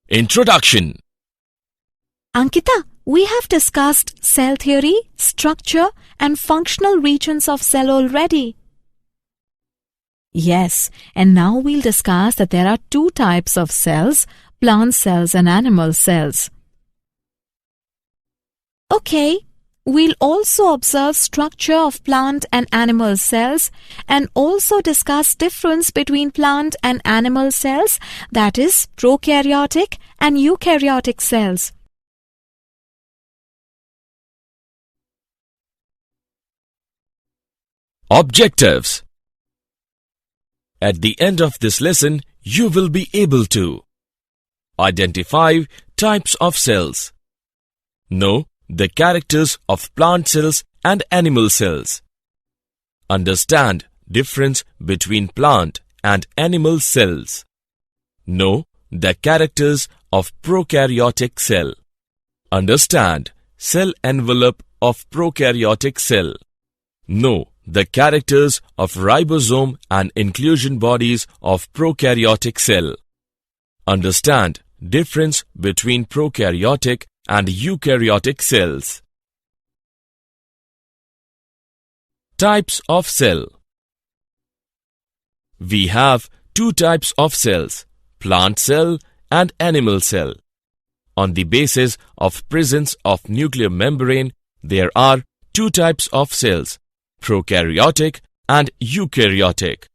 Introduction. Ankita, we have discussed cell theory, structure and functional regions of cell already. Yes, and now we'll discuss that there are two types of cells, plant cells and animal cells. Okay, we'll also observe structure of plant and animal cells and also discuss difference between plant and animal cells, that is prokaryotic and eukaryotic cells. Objectives. At the end of this lesson, you will be able to identify types of cells, know the characters of plant cells and animal cells, understand difference between plant and animal cells, know the characters of prokaryotic cell, understand cell envelope of prokaryotic cell, know the characters of ribosome and inclusion bodies of prokaryotic cell. Understand difference between prokaryotic and eukaryotic cells. Types of cell. We have two types of cells, plant cell and animal cell. On the basis of presence of nuclear membrane, there are two types of cells, prokaryotic and eukaryotic.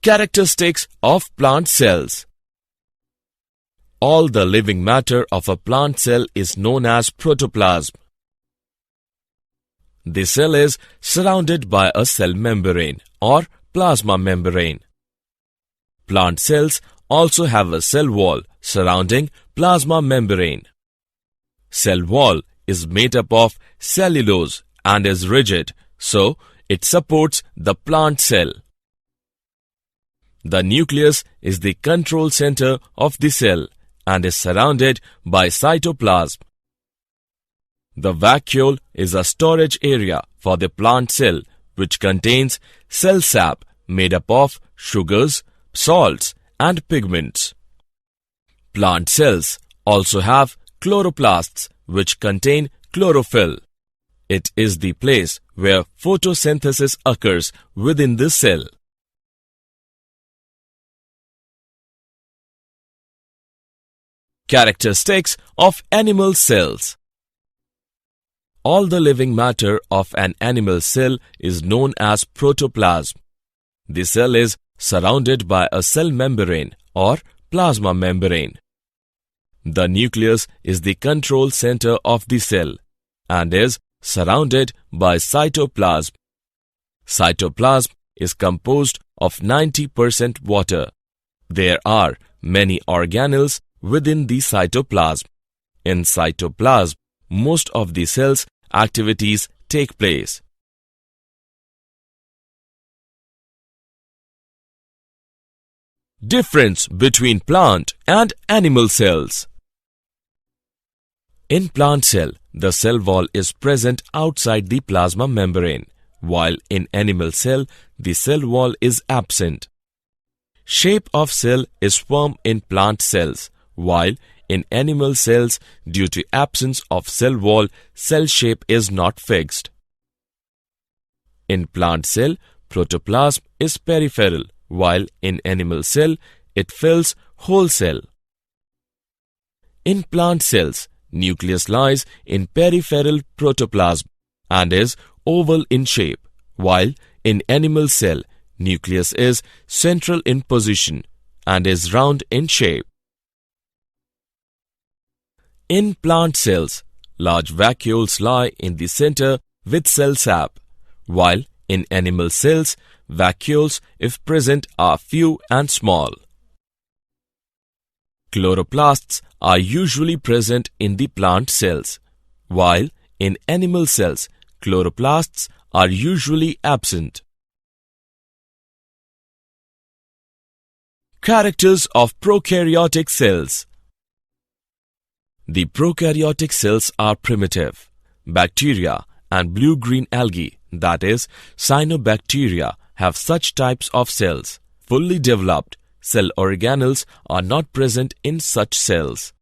Characteristics of plant cells. All the living matter of a plant cell is known as protoplasm. The cell is surrounded by a cell membrane or plasma membrane. Plant cells also have a cell wall surrounding plasma membrane. Cell wall is made up of cellulose and is rigid, so it supports the plant cell. The nucleus is the control center of the cell and is surrounded by cytoplasm. The vacuole is a storage area for the plant cell which contains cell sap made up of sugars, salts and pigments. Plant cells also have chloroplasts which contain chlorophyll. It is the place where photosynthesis occurs within the cell. Characteristics of animal cells. All the living matter of an animal cell is known as protoplasm. The cell is surrounded by a cell membrane or plasma membrane. The nucleus is the control center of the cell and is surrounded by cytoplasm. Cytoplasm is composed of 90% water. There are many organelles within the cytoplasm. In cytoplasm, most of the cell's activities take place. Difference between plant and animal cells. In plant cell, the cell wall is present outside the plasma membrane, while in animal cell, the cell wall is absent. Shape of cell is firm in plant cells, while in animal cells, due to absence of cell wall, cell shape is not fixed. In plant cell, protoplasm is peripheral, while in animal cell, it fills whole cell. In plant cells, nucleus lies in peripheral protoplasm and is oval in shape, while in animal cell, nucleus is central in position and is round in shape. In plant cells, large vacuoles lie in the center with cell sap, while in animal cells, vacuoles, if present, are few and small. Chloroplasts are usually present in the plant cells, while in animal cells, chloroplasts are usually absent. Characters of prokaryotic cells. The prokaryotic cells are primitive. Bacteria and blue-green algae, that is, cyanobacteria, have such types of cells. fully developed, cell organelles are not present in such cells.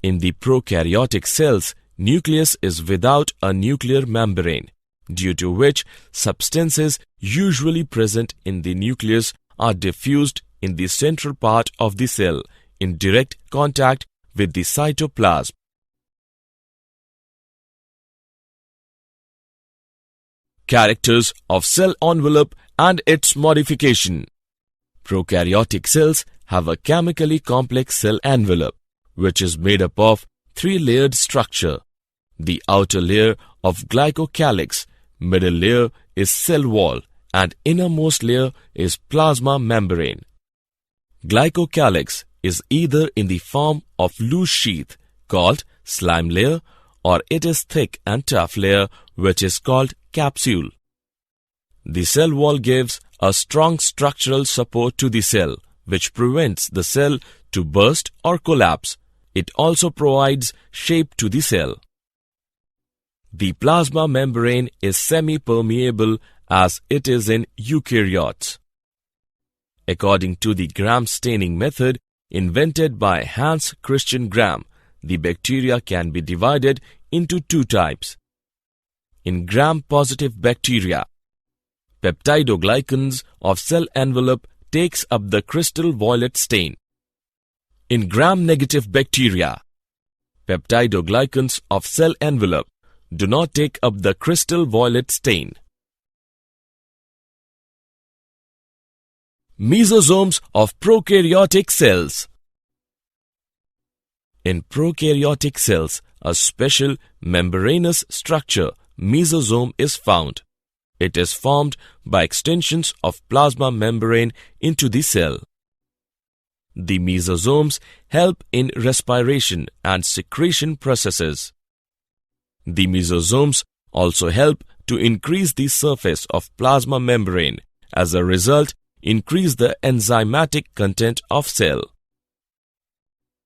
In the prokaryotic cells, nucleus is without a nuclear membrane, due to which substances usually present in the nucleus are diffused in the central part of the cell in direct contact with the cytoplasm. Characters of cell envelope and its modification. Prokaryotic cells have a chemically complex cell envelope, which is made up of three-layered structure. The outer layer of glycocalyx, middle layer is cell wall, and innermost layer is plasma membrane. Glycocalyx is either in the form of loose sheath called slime layer, or it is thick and tough layer which is called capsule. The cell wall gives a strong structural support to the cell, which prevents the cell to burst or collapse. It also provides shape to the cell. The plasma membrane is semi-permeable as it is in eukaryotes. According to the Gram staining method invented by Hans Christian Gram, the bacteria can be divided into two types. In Gram-positive bacteria, peptidoglycans of cell envelope takes up the crystal violet stain. In Gram-negative bacteria, peptidoglycans of cell envelope do not take up the crystal violet stain. Mesosomes of prokaryotic cells. In prokaryotic cells, a special membranous structure, mesosome, is found. It is formed by extensions of plasma membrane into the cell. The mesosomes help in respiration and secretion processes. The mesosomes also help to increase the surface of plasma membrane. As a result, increase the enzymatic content of cell.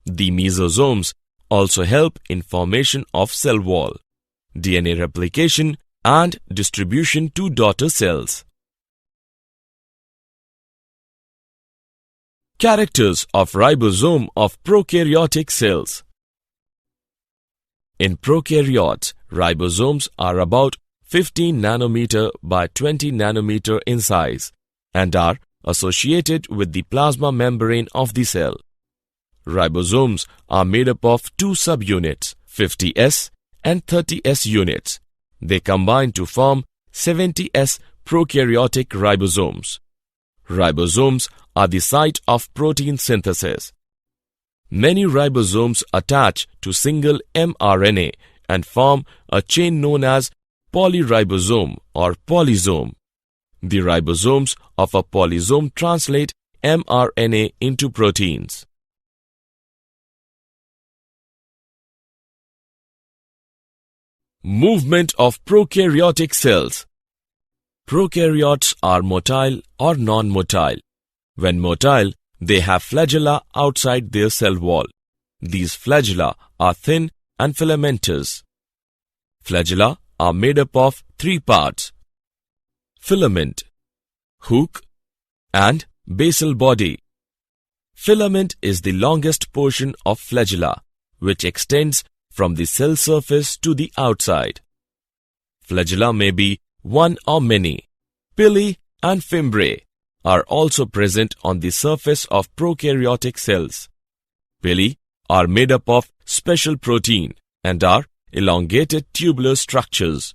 The mesosomes also help in formation of cell wall, DNA replication, and distribution to daughter cells. Characters of ribosome of prokaryotic cells. In prokaryotes, ribosomes are about 15 nanometer by 20 nanometer in size and are associated with the plasma membrane of the cell. Ribosomes are made up of two subunits, 50S and 30S units. They combine to form 70S prokaryotic ribosomes. Ribosomes are the site of protein synthesis. Many ribosomes attach to single mRNA and form a chain known as polyribosome or polysome. The ribosomes of a polysome translate mRNA into proteins. Movement of prokaryotic cells. Prokaryotes are motile or non-motile. When motile, they have flagella outside their cell wall. These flagella are thin and filamentous. Flagella are made up of three parts: filament, hook, and basal body. Filament is the longest portion of flagella, which extends from the cell surface to the outside. Flagella may be one or many. Pili and fimbriae are also present on the surface of prokaryotic cells. Pili are made up of special protein and are elongated tubular structures.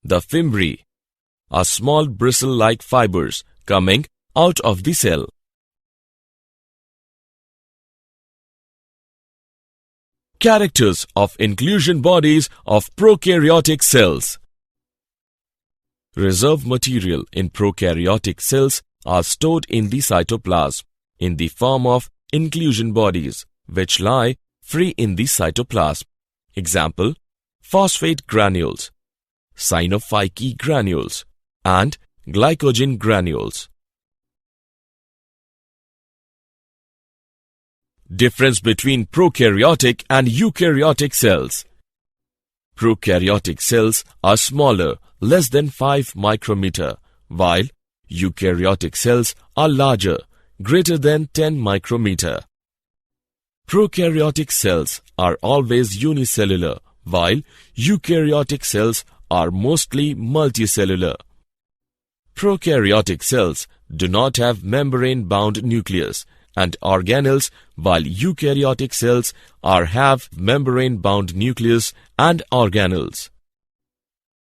The fimbriae are small bristle-like fibers coming out of the cell. Characters of inclusion bodies of prokaryotic cells. Reserve material in prokaryotic cells are stored in the cytoplasm in the form of inclusion bodies, which lie free in the cytoplasm. Example: phosphate granules, cyanophyceae granules, and glycogen granules. Difference between prokaryotic and eukaryotic cells. Prokaryotic cells are smaller, less than 5 micrometer, while eukaryotic cells are larger, greater than 10 micrometer. Prokaryotic cells are always unicellular, while eukaryotic cells are mostly multicellular. Prokaryotic cells do not have membrane-bound nucleus and organelles, while eukaryotic cells have membrane-bound nucleus and organelles.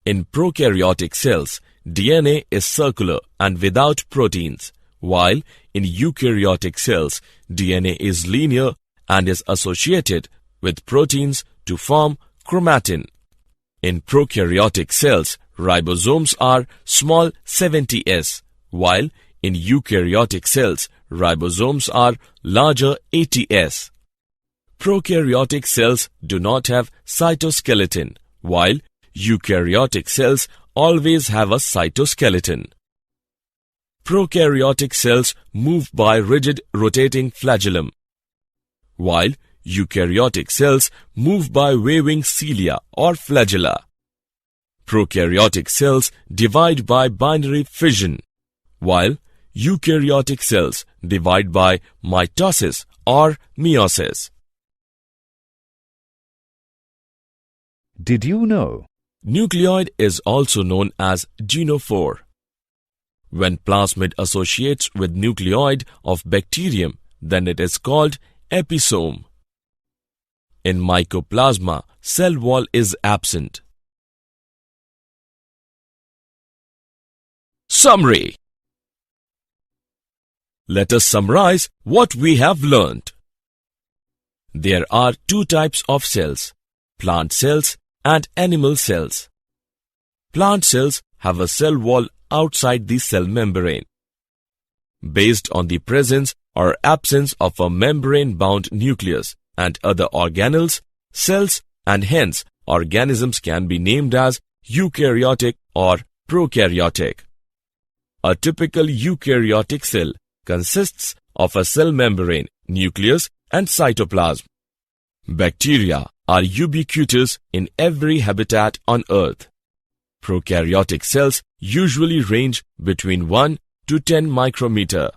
In prokaryotic cells, DNA is circular and without proteins, while in eukaryotic cells, DNA is linear and is associated with proteins to form chromatin. In prokaryotic cells, ribosomes are small 70s, while in eukaryotic cells, ribosomes are larger 80s. Prokaryotic cells do not have cytoskeleton, while eukaryotic cells always have a cytoskeleton. Prokaryotic cells move by rigid rotating flagellum, while eukaryotic cells move by waving cilia or flagella. Prokaryotic cells divide by binary fission, while eukaryotic cells divide by mitosis or meiosis. Did you know? Nucleoid is also known as genophore. When plasmid associates with nucleoid of bacterium, then it is called episome. In mycoplasma, cell wall is absent. Summary. Let us summarize what we have learnt. There are two types of cells, plant cells and animal cells. Plant cells have a cell wall outside the cell membrane. Based on the presence or absence of a membrane-bound nucleus and other organelles, cells and hence organisms can be named as eukaryotic or prokaryotic. A typical eukaryotic cell consists of a cell membrane, nucleus and cytoplasm. Bacteria are ubiquitous in every habitat on Earth. Prokaryotic cells usually range between 1 to 10 micrometer.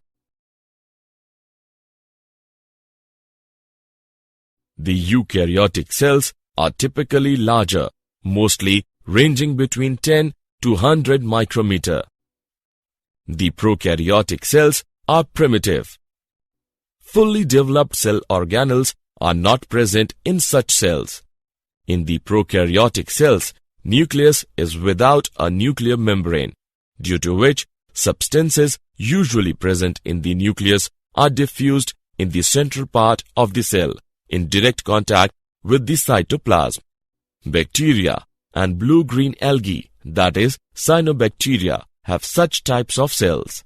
The eukaryotic cells are typically larger, mostly ranging between 10 to 100 micrometer. The prokaryotic cells are primitive. Fully developed cell organelles are not present in such cells. In the prokaryotic cells, nucleus is without a nuclear membrane, due to which substances usually present in the nucleus are diffused in the central part of the cell in direct contact with the cytoplasm. Bacteria and blue-green algae, that is cyanobacteria, have such types of cells.